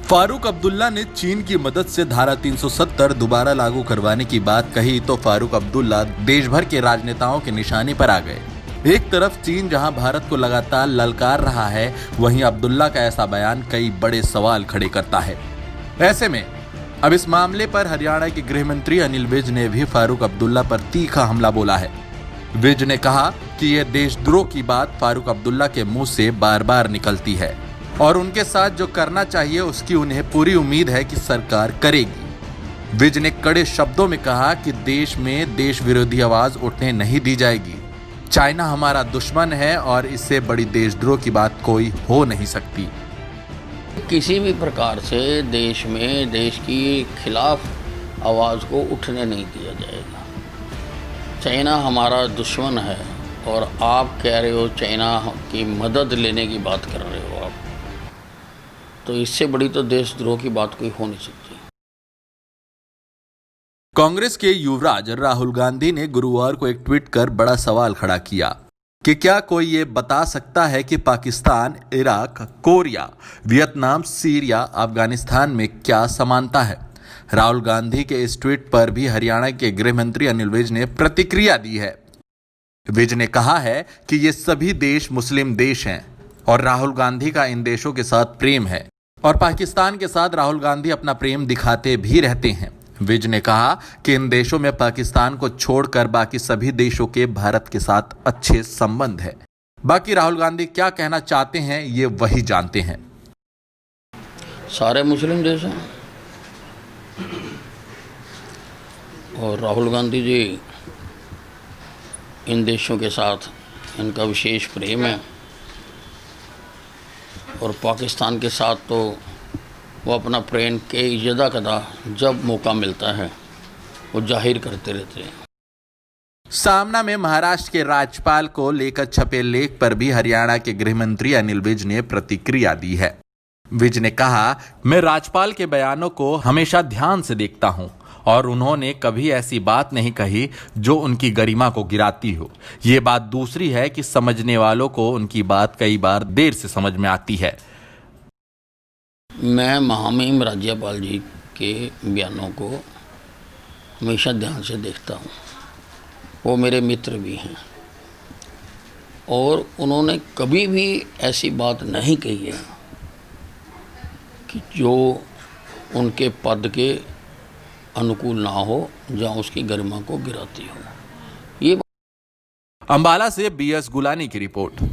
फारूक अब्दुल्ला ने चीन की मदद से धारा 370 दोबारा लागू करवाने की बात कही तो फारूक अब्दुल्ला देश भर के राजनेताओं के निशाने पर आ गए। एक तरफ चीन जहां भारत को लगातार ललकार रहा है, वहीं अब्दुल्ला का ऐसा बयान कई बड़े सवाल खड़े करता है। ऐसे में अब इस मामले पर हरियाणा के गृह मंत्री अनिल विज ने भी फारूक अब्दुल्ला पर तीखा हमला बोला है। विज ने कहा कि यह देशद्रोह की बात फारूक अब्दुल्ला के मुंह से बार बार निकलती है और उनके साथ जो करना चाहिए उसकी उन्हें पूरी उम्मीद है कि सरकार करेगी। विज ने कड़े शब्दों में कहा कि देश में देश विरोधी आवाज उठने नहीं दी जाएगी। चाइना हमारा दुश्मन है और इससे बड़ी देशद्रोह की बात कोई हो नहीं सकती। किसी भी प्रकार से देश में देश की खिलाफ आवाज़ को उठने नहीं दिया जाएगा। चाइना हमारा दुश्मन है और आप कह रहे हो चाइना की मदद लेने की बात कर रहे हो आप, तो इससे बड़ी तो देशद्रोह की बात कोई हो नहीं सकती। कांग्रेस के युवराज राहुल गांधी ने गुरुवार को एक ट्वीट कर बड़ा सवाल खड़ा किया कि क्या कोई ये बता सकता है कि Pakistan, Iraq, Korea, Vietnam, Syria, Afghanistan में क्या समानता है। राहुल गांधी के इस ट्वीट पर भी हरियाणा के गृह मंत्री अनिल विज ने प्रतिक्रिया दी है। विज ने कहा है कि ये सभी देश मुस्लिम देश हैं और राहुल गांधी का इन देशों के साथ प्रेम है और पाकिस्तान के साथ राहुल गांधी अपना प्रेम दिखाते भी रहते हैं। विज ने कहा कि इन देशों में पाकिस्तान को छोड़कर बाकी सभी देशों के भारत के साथ अच्छे संबंध है। बाकी राहुल गांधी क्या कहना चाहते हैं ये वही जानते हैं। सारे मुस्लिम देश हैं और राहुल गांधी जी इन देशों के साथ इनका विशेष प्रेम है और पाकिस्तान के साथ तो वो अपना प्रेम के यदा कदा जब मौका मिलता है वो जाहिर करते रहते हैं। सामना में महाराष्ट्र के राज्यपाल को लेकर छपे लेख पर भी हरियाणा के गृह मंत्री अनिल विज ने प्रतिक्रिया दी है। विज ने कहा, मैं राज्यपाल के बयानों को हमेशा ध्यान से देखता हूं और उन्होंने कभी ऐसी बात नहीं कही जो उनकी गरिमा को गिराती हो। ये बात दूसरी है कि समझने वालों को उनकी बात कई बार देर से समझ में आती है। मैं महामहिम राज्यपाल जी के बयानों को हमेशा ध्यान से देखता हूँ। वो मेरे मित्र भी हैं और उन्होंने कभी भी ऐसी बात नहीं कही है कि जो उनके पद के अनुकूल ना हो या उसकी गरिमा को गिराती हो। ये अंबाला से BS गुलानी की रिपोर्ट।